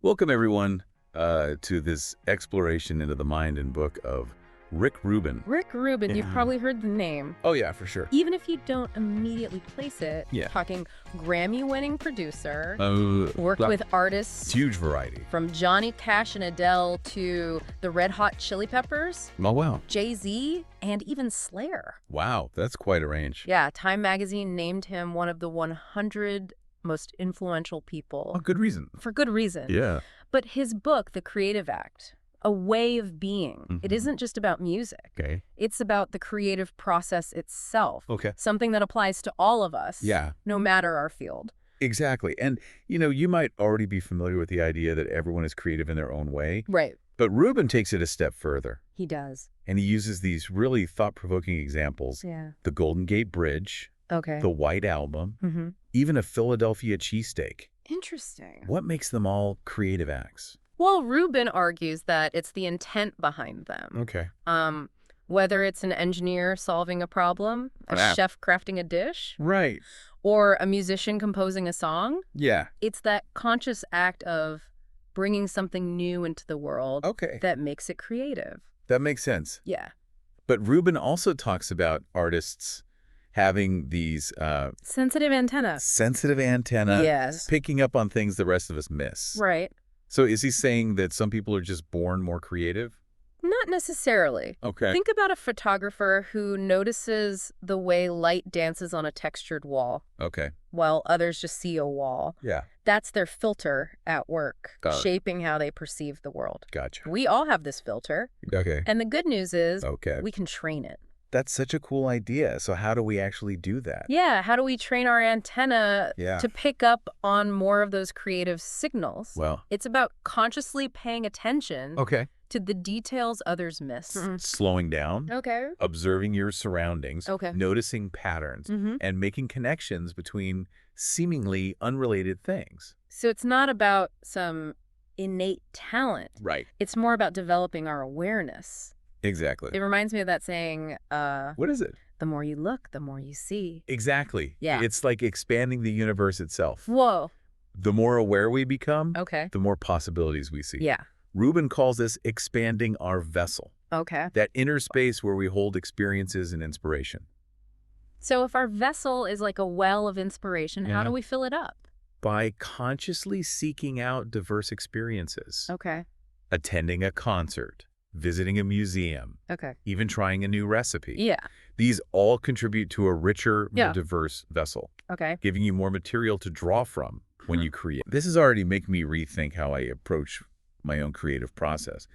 Welcome, everyone, to this exploration into the mind and book of Rick Rubin. Rick Rubin, you've probably heard the name. Oh, yeah, for sure. Even if you don't immediately place it, Yeah. talking Grammy-winning producer, worked It's with artists huge variety. from Johnny Cash and Adele to the Red Hot Chili Peppers, Oh, wow. Jay-Z, and even Slayer. Wow, that's quite a range. Yeah, Time magazine named him one of the 100 most influential people. Oh, good reason. For good reason. Yeah. But his book, The Creative Act, A Way of Being, it isn't just about music. Okay. It's about the creative process itself. Okay. Something that applies to all of us, Yeah. no matter our field. Exactly. And, you might already be familiar with the idea that everyone is creative in their own way. Right. But Rubin takes it a step further. He does. And he uses these really thought-provoking examples. Yeah. The Golden Gate Bridge, Okay. the White Album, even a Philadelphia cheesesteak. Interesting. What makes them all creative acts? Well, Rubin argues that it's the intent behind them. Okay. Whether it's an engineer solving a problem, a chef crafting a dish, Right. or a musician composing a song, Yeah. it's that conscious act of bringing something new into the world Okay. that makes it creative. That makes sense. Yeah. But Rubin also talks about artists having these Sensitive antenna. sensitive antenna, Yes. picking up on things the rest of us miss. Right. So is he saying that some people are just born more creative? Not necessarily. Okay. Think about a photographer who notices the way light dances on a textured wall, Okay. while others just see a wall. Yeah. That's their filter at work, Got it. shaping how they perceive the world. Gotcha. We all have this filter, Okay. and the good news is Okay. we can train it. That's such a cool idea. So how do we actually do that? Yeah, how do we train our antenna Yeah. to pick up on more of those creative signals? Well, It's about consciously paying attention okay. to the details others miss. Slowing down, Okay. observing your surroundings, Okay. noticing patterns, and making connections between seemingly unrelated things. So it's not about some innate talent. Right. It's more about developing our awareness. Exactly. It reminds me of that saying, What is it? the more you look, the more you see. Exactly. Yeah. It's like expanding the universe itself. Whoa. The more aware we become, Okay. the more possibilities we see. Yeah. Rubin calls this expanding our vessel, Okay. that inner space where we hold experiences and inspiration. So if our vessel is like a well of inspiration, how Yeah. do we fill it up? By consciously seeking out diverse experiences, Okay. attending a concert, visiting a museum, Okay. even trying a new recipe. Yeah. These all contribute to a richer, more Yeah. diverse vessel, Okay. giving you more material to draw from when you create. This is already making me rethink how I approach my own creative process.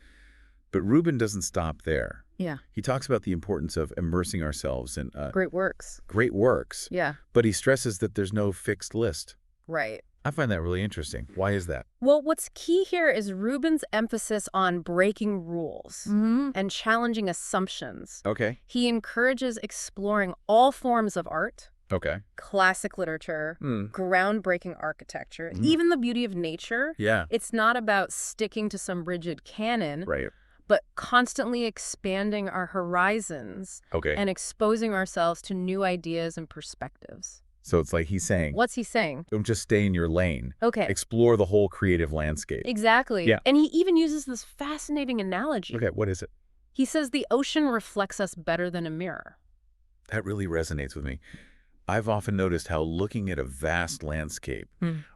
But Rubin doesn't stop there. Yeah. He talks about the importance of immersing ourselves in Great works. great works, Yeah. but he stresses that there's no fixed list. Right. I find that really interesting. Why is that? Well, what's key here is Rubin's emphasis on breaking rules and challenging assumptions. Okay. He encourages exploring all forms of art, Okay. classic literature, groundbreaking architecture, even the beauty of nature. Yeah. It's not about sticking to some rigid canon, Right. but constantly expanding our horizons Okay. and exposing ourselves to new ideas and perspectives. So it's like he's saying, What's he saying? don't just stay in your lane. Okay. Explore the whole creative landscape. Exactly. Yeah. And he even uses this fascinating analogy. Okay, what is it? He says the ocean reflects us better than a mirror. That really resonates with me. I've often noticed how looking at a vast landscape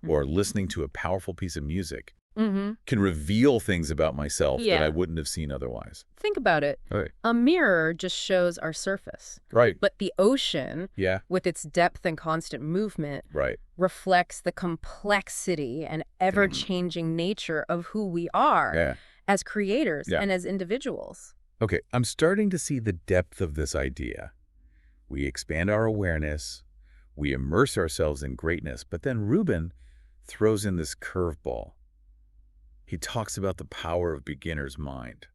or listening to a powerful piece of music can reveal things about myself that Yeah. I wouldn't have seen otherwise. Think about it. Right. A mirror just shows our surface. Right. But the ocean, Yeah. with its depth and constant movement, Right. reflects the complexity and ever-changing nature of who we are Yeah. as creators Yeah. and as individuals. Okay, I'm starting to see the depth of this idea. We expand our awareness, we immerse ourselves in greatness, but then Rubin throws in this curveball. He talks about the power of beginner's mind.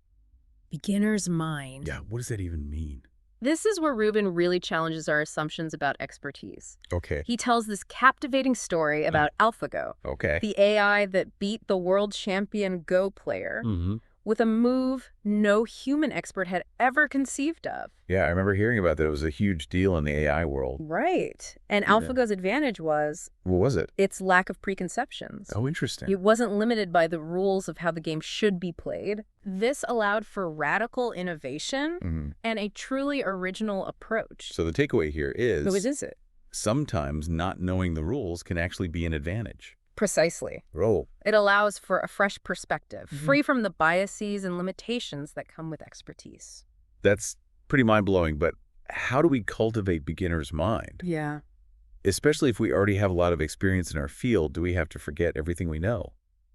Beginner's mind. Yeah, what does that even mean? This is where Rubin really challenges our assumptions about expertise. Okay, He tells this captivating story about AlphaGo, okay. the AI that beat the world champion Go player with a move no human expert had ever conceived of. Yeah, I remember hearing about that. It was a huge deal in the AI world. Right. And Yeah. AlphaGo's advantage was What was it? its lack of preconceptions. Oh, interesting. It wasn't limited by the rules of how the game should be played. This allowed for radical innovation and a truly original approach. So the takeaway here is, What is it? sometimes not knowing the rules can actually be an advantage. Precisely. Oh, It allows for a fresh perspective, free from the biases and limitations that come with expertise. that's pretty mind-blowing, but how do we cultivate beginner's mind? Yeah. Especially if we already have a lot of experience in our field, do we have to forget everything we know?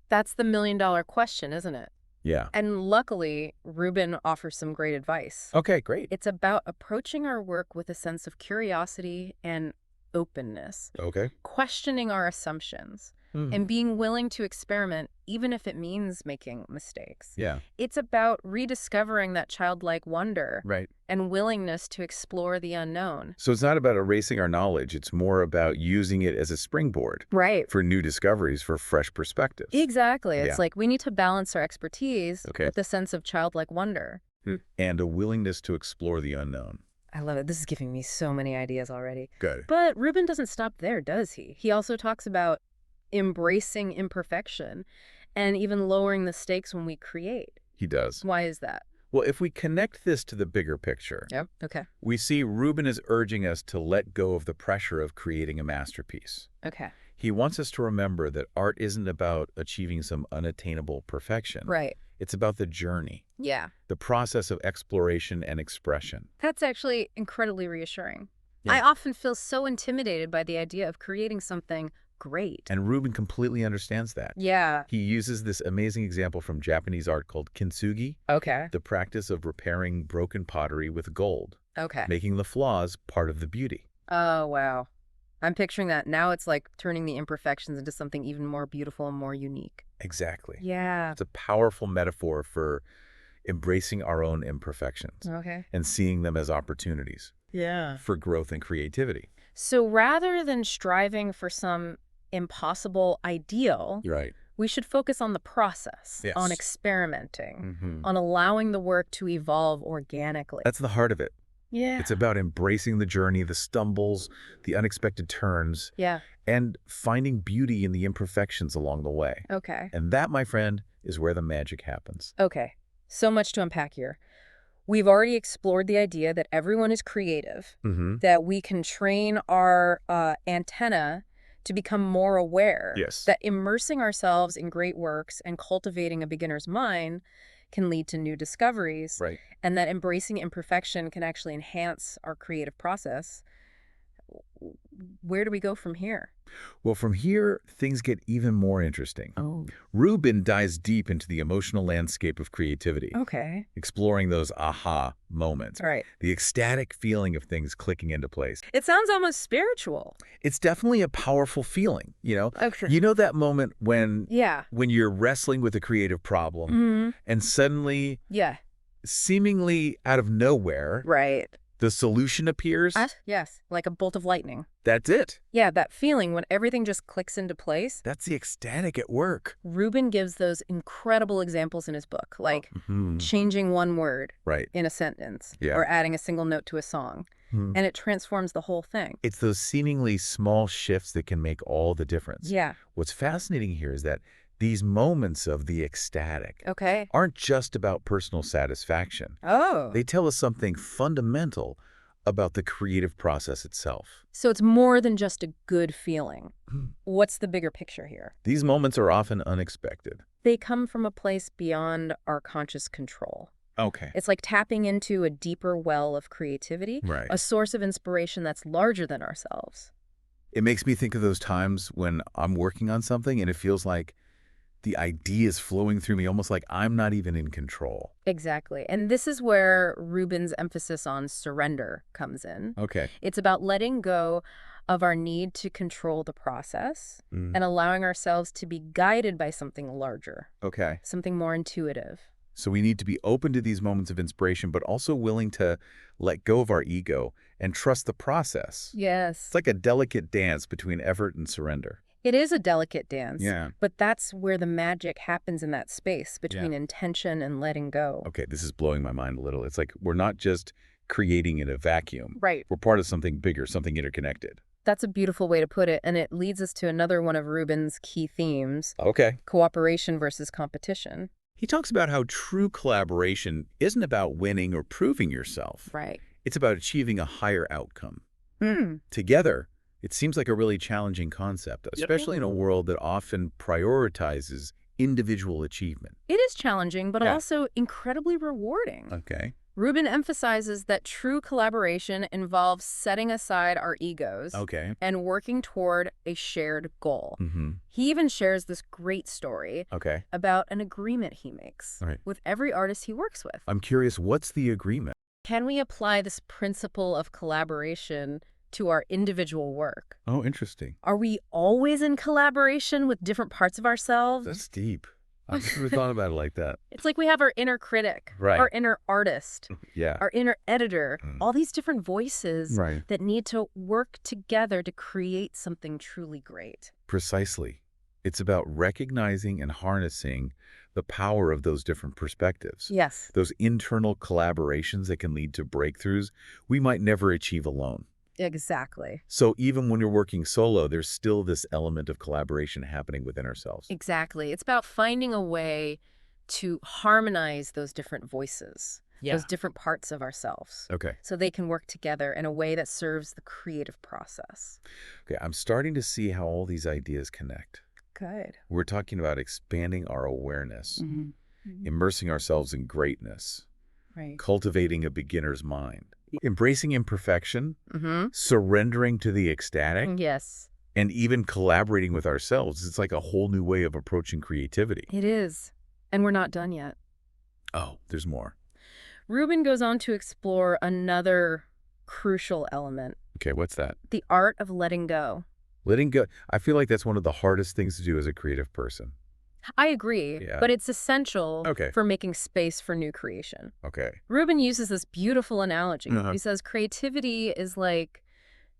That's the million-dollar question, isn't it? Yeah. And luckily, Rubin offers some great advice. Okay, great. It's about approaching our work with a sense of curiosity and openness, Okay. questioning our assumptions, and being willing to experiment even if it means making mistakes. Yeah. It's about rediscovering that childlike wonder Right. and willingness to explore the unknown. So it's not about erasing our knowledge. It's more about using it as a springboard Right. for new discoveries, for fresh perspectives. Exactly. Yeah. It's like we need to balance our expertise Okay. with a sense of childlike wonder. And a willingness to explore the unknown. I love it. This is giving me so many ideas already. Good. But Rubin doesn't stop there, does he? He also talks about embracing imperfection and even lowering the stakes when we create. He does. Why is that? Well, if we connect this to the bigger picture, Yep. Okay. we see Rubin is urging us to let go of the pressure of creating a masterpiece. Okay. He wants us to remember that art isn't about achieving some unattainable perfection. Right. It's about the journey, Yeah. the process of exploration and expression. That's actually incredibly reassuring. Yeah. I often feel so intimidated by the idea of creating something great. And Rubin completely understands that. Yeah. He uses this amazing example from Japanese art called kintsugi, Okay. the practice of repairing broken pottery with gold, Okay. making the flaws part of the beauty. Oh, wow. I'm picturing that. Now it's like turning the imperfections into something even more beautiful and more unique. Exactly. Yeah. It's a powerful metaphor for embracing our own imperfections Okay. and seeing them as opportunities Yeah. for growth and creativity. So rather than striving for some impossible ideal, You're right. we should focus on the process, Yes. on experimenting, Mm-hmm. on allowing the work to evolve organically. That's the heart of it. Yeah. It's about embracing the journey, the stumbles, the unexpected turns, Yeah. and finding beauty in the imperfections along the way. Okay. And that, my friend, is where the magic happens. Okay. So much to unpack here. We've already explored the idea that everyone is creative, Mm-hmm. that we can train our antenna to become more aware, Yes. that immersing ourselves in great works and cultivating a beginner's mind can lead to new discoveries, Right. and that embracing imperfection can actually enhance our creative process. Where do we go from here? Well, from here, things get even more interesting. Oh. Rubin dives deep into the emotional landscape of creativity, Okay. exploring those aha moments, All right. the ecstatic feeling of things clicking into place. It sounds almost spiritual. It's definitely a powerful feeling, you know? Okay. You know that moment when Yeah. you're wrestling with a creative problem Mm-hmm. and suddenly, Yeah. seemingly out of nowhere, Right. the solution appears? Yes. Like a bolt of lightning. That's it. Yeah, that feeling when everything just clicks into place. That's the ecstatic at work. Rubin gives those incredible examples in his book, like Mhm. changing one word Right. in a sentence Yeah. or adding a single note to a song. Mhm. And it transforms the whole thing. It's those seemingly small shifts that can make all the difference. Yeah. What's fascinating here is that these moments of the ecstatic Okay. aren't just about personal satisfaction. Oh. They tell us something fundamental about the creative process itself. So it's more than just a good feeling. Mhm. What's the bigger picture here? These moments are often unexpected. They come from a place beyond our conscious control. Okay. It's like tapping into a deeper well of creativity, Right. a source of inspiration that's larger than ourselves. It makes me think of those times when I'm working on something and it feels like the idea is flowing through me, almost like I'm not even in control. Exactly. And this is where Rubin's emphasis on surrender comes in. Okay. It's about letting go of our need to control the process Mm. and allowing ourselves to be guided by something larger, Okay. something more intuitive. So we need to be open to these moments of inspiration, but also willing to let go of our ego and trust the process. Yes. It's like a delicate dance between effort and surrender. It is a delicate dance, Yeah. but that's where the magic happens in that space between Yeah. intention and letting go. Okay, this is blowing my mind a little. It's like we're not just creating in a vacuum. Right. We're part of something bigger, something interconnected. That's a beautiful way to put it, and it leads us to another one of Rubin's key themes, Okay. cooperation versus competition. He talks about how true collaboration isn't about winning or proving yourself. Right. It's about achieving a higher outcome. Hmm. Together, it seems like a really challenging concept, especially in a world that often prioritizes individual achievement. It is challenging, but Yeah. also incredibly rewarding. Okay. Rubin emphasizes that true collaboration involves setting aside our egos Okay. and working toward a shared goal. Mm-hmm. He even shares this great story Okay. about an agreement he makes All right. with every artist he works with. I'm curious, what's the agreement? Can we apply this principle of collaboration to our individual work? Oh, interesting. Are we always in collaboration with different parts of ourselves? That's deep. I've never thought about it like that. It's like we have our inner critic, Right. our inner artist, Yeah. our inner editor, Mm. all these different voices Right. that need to work together to create something truly great. Precisely. It's about recognizing and harnessing the power of those different perspectives. Yes. Those internal collaborations that can lead to breakthroughs we might never achieve alone. Exactly. So even when you're working solo, there's still this element of collaboration happening within ourselves. Exactly. It's about finding a way to harmonize those different voices, those different parts of ourselves, Okay. so they can work together in a way that serves the creative process. Okay, I'm starting to see how all these ideas connect. Good. We're talking about expanding our awareness, Mm-hmm. immersing ourselves in greatness, Right. cultivating a beginner's mind, embracing imperfection, Mm-hmm. surrendering to the ecstatic, Yes, and even collaborating with ourselves. It's like a whole new way of approaching creativity. it is. And we're not done yet. Oh, there's more. Rubin goes on to explore another crucial element, Okay, what's that? the art of letting go. Letting go. I feel like that's one of the hardest things to do as a creative person. I agree, Yeah. but it's essential Okay. for making space for new creation. Okay. Rubin uses this beautiful analogy. Uh-huh. He says creativity is like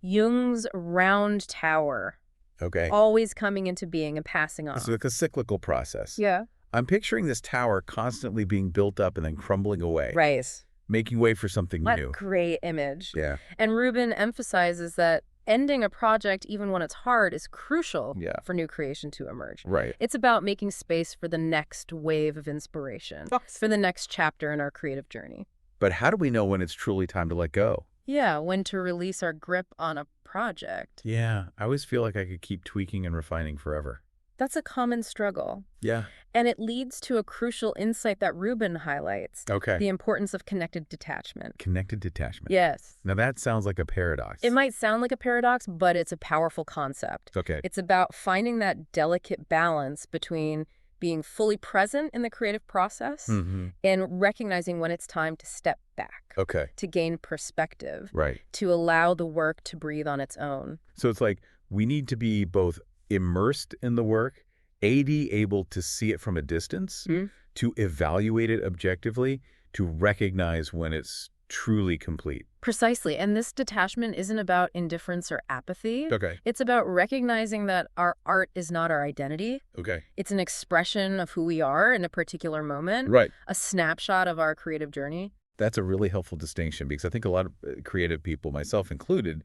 Jung's round tower, Okay. always coming into being and passing on. It's like a cyclical process. Yeah. I'm picturing this tower constantly being built up and then crumbling away, Right. making way for something What new. great image. Yeah. And Rubin emphasizes that ending a project, even when it's hard, is crucial Yeah. for new creation to emerge. Right. It's about making space for the next wave of inspiration, for the next chapter in our creative journey. But how do we know when it's truly time to let go? Yeah, when to release our grip on a project. Yeah. I always feel like I could keep tweaking and refining forever. That's a common struggle. Yeah. And it leads to a crucial insight that Rubin highlights, Okay. the importance of connected detachment. Connected detachment. Yes. Now that sounds like a paradox. It might sound like a paradox, but it's a powerful concept. Okay. It's about finding that delicate balance between being fully present in the creative process Mm-hmm. and recognizing when it's time to step back, Okay. to gain perspective, Right. to allow the work to breathe on its own. So it's like we need to be both immersed in the work, able to see it from a distance, Mhm. to evaluate it objectively, to recognize when it's truly complete. Precisely. And this detachment isn't about indifference or apathy. Okay. It's about recognizing that our art is not our identity. Okay. It's an expression of who we are in a particular moment, Right. a snapshot of our creative journey. That's a really helpful distinction because I think a lot of creative people, myself included,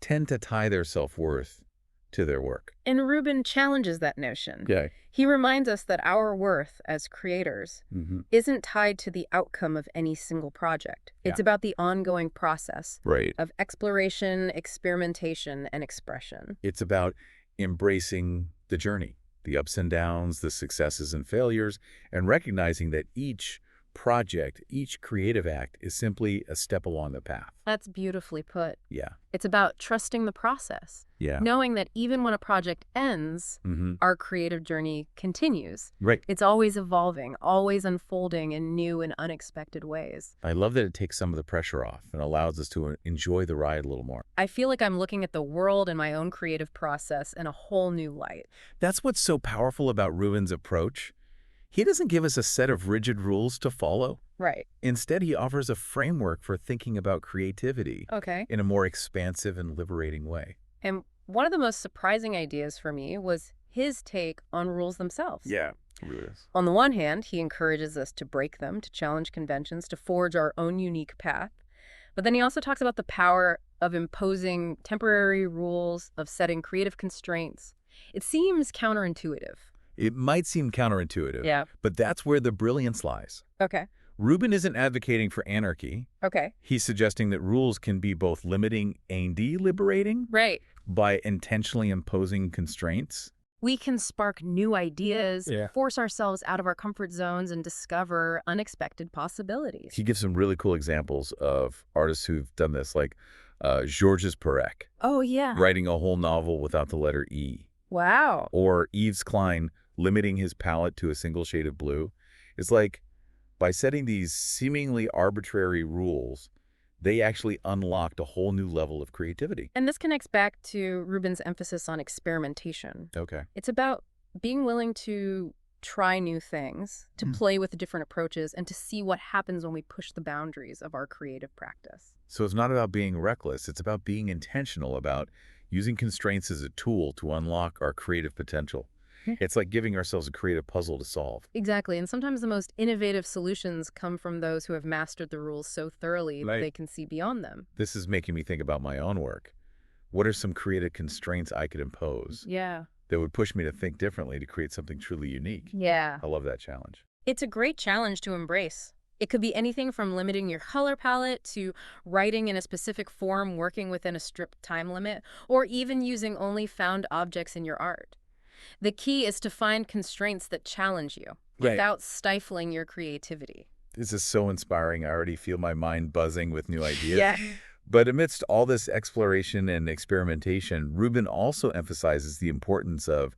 tend to tie their self-worth to their work. And Rubin challenges that notion. Yeah. He reminds us that our worth as creators Mm-hmm. isn't tied to the outcome of any single project. It's Yeah. about the ongoing process Right. of exploration, experimentation, and expression. It's about embracing the journey, the ups and downs, the successes and failures, and recognizing that each project, each creative act is simply a step along the path. That's beautifully put. Yeah. It's about trusting the process, Yeah. knowing that even when a project ends, Mm-hmm. our creative journey continues. Right. It's always evolving, always unfolding in new and unexpected ways. I love that it takes some of the pressure off and allows us to enjoy the ride a little more. I feel like I'm looking at the world and my own creative process in a whole new light. That's what's so powerful about Rubin's approach. He doesn't give us a set of rigid rules to follow. Right. Instead, he offers a framework for thinking about creativity Okay. in a more expansive and liberating way. And One of the most surprising ideas for me was his take on rules themselves. Yeah, Rubin. On the one hand, he encourages us to break them, to challenge conventions, to forge our own unique path. But then he also talks about the power of imposing temporary rules, of setting creative constraints. It seems counterintuitive. It might seem counterintuitive, Yeah. but that's where the brilliance lies. Okay. Rubin isn't advocating for anarchy. Okay. He's suggesting that rules can be both limiting and liberating Right. by intentionally imposing constraints. We can spark new ideas, Yeah. force ourselves out of our comfort zones, and discover unexpected possibilities. He gives some really cool examples of artists who've done this, like Georges Perec, Oh, yeah. writing a whole novel without the letter E, Wow. or Yves Klein limiting his palette to a single shade of blue. It's like, by setting these seemingly arbitrary rules, they actually unlocked a whole new level of creativity. And this connects back to Rubin's emphasis on experimentation. Okay. It's about being willing to try new things, to play with different approaches, and to see what happens when we push the boundaries of our creative practice. So it's not about being reckless. It's about being intentional, about using constraints as a tool to unlock our creative potential. It's like giving ourselves a creative puzzle to solve. Exactly. And sometimes the most innovative solutions come from those who have mastered the rules so thoroughly that they can see beyond them. This is making me think about my own work. What are some creative constraints I could impose Yeah. that would push me to think differently to create something truly unique? Yeah. I love that challenge. It's a great challenge to embrace. It could be anything from limiting your color palette to writing in a specific form, working within a strict time limit, or even using only found objects in your art. The key is to find constraints that challenge you without stifling your creativity. This is so inspiring. I already feel my mind buzzing with new ideas. Yeah. But amidst all this exploration and experimentation, Rubin also emphasizes the importance of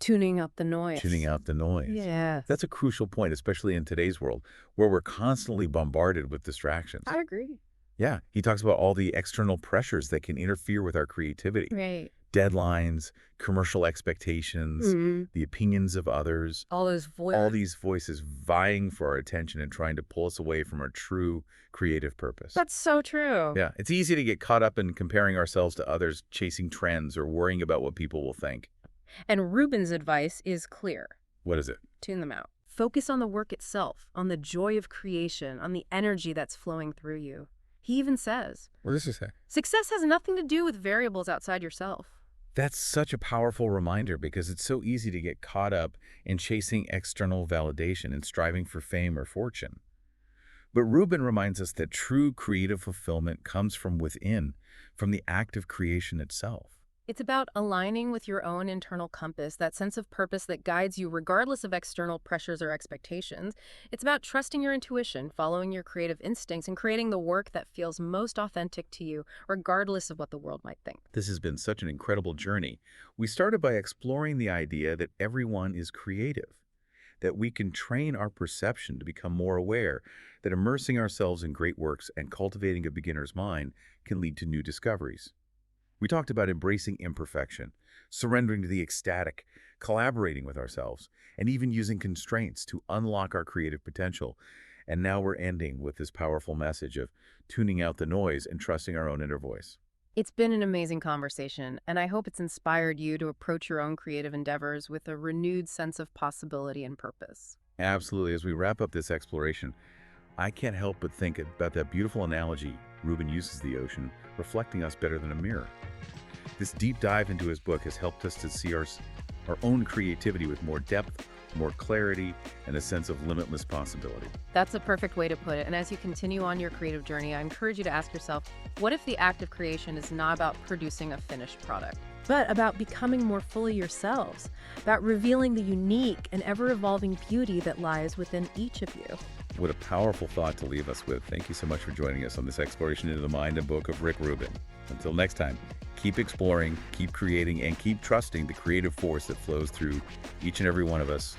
Tuning out the noise. tuning out the noise. Yeah. That's a crucial point, especially in today's world, where we're constantly bombarded with distractions. I agree. Yeah, he talks about all the external pressures that can interfere with our creativity. Right. Deadlines, commercial expectations, the opinions of others, All those all these voices vying for our attention and trying to pull us away from our true creative purpose. That's so true. Yeah, it's easy to get caught up in comparing ourselves to others, chasing trends, or worrying about what people will think. And Rubin's advice is clear. What is it? Tune them out. Focus on the work itself, on the joy of creation, on the energy that's flowing through you. He even says, What does it say? success has nothing to do with variables outside yourself. That's such a powerful reminder because it's so easy to get caught up in chasing external validation and striving for fame or fortune. But Rubin reminds us that true creative fulfillment comes from within, from the act of creation itself. It's about aligning with your own internal compass, that sense of purpose that guides you regardless of external pressures or expectations. It's about trusting your intuition, following your creative instincts, and creating the work that feels most authentic to you, regardless of what the world might think. This has been such an incredible journey. We started by exploring the idea that everyone is creative, that we can train our perception to become more aware, that immersing ourselves in great works and cultivating a beginner's mind can lead to new discoveries. We talked about embracing imperfection, surrendering to the ecstatic, collaborating with ourselves, and even using constraints to unlock our creative potential. And now we're ending with this powerful message of tuning out the noise and trusting our own inner voice. It's been an amazing conversation, and I hope it's inspired you to approach your own creative endeavors with a renewed sense of possibility and purpose. Absolutely. As we wrap up this exploration, I can't help but think about that beautiful analogy Rubin uses the ocean, reflecting us better than a mirror. This deep dive into his book has helped us to see our own creativity with more depth, more clarity, and a sense of limitless possibility. That's a perfect way to put it. And as you continue on your creative journey, I encourage you to ask yourself, what if the act of creation is not about producing a finished product, but about becoming more fully yourselves, about revealing the unique and ever-evolving beauty that lies within each of you? What a powerful thought to leave us with. Thank you so much for joining us on this exploration into the mind and book of Rick Rubin. Until next time, keep exploring, keep creating, and keep trusting the creative force that flows through each and every one of us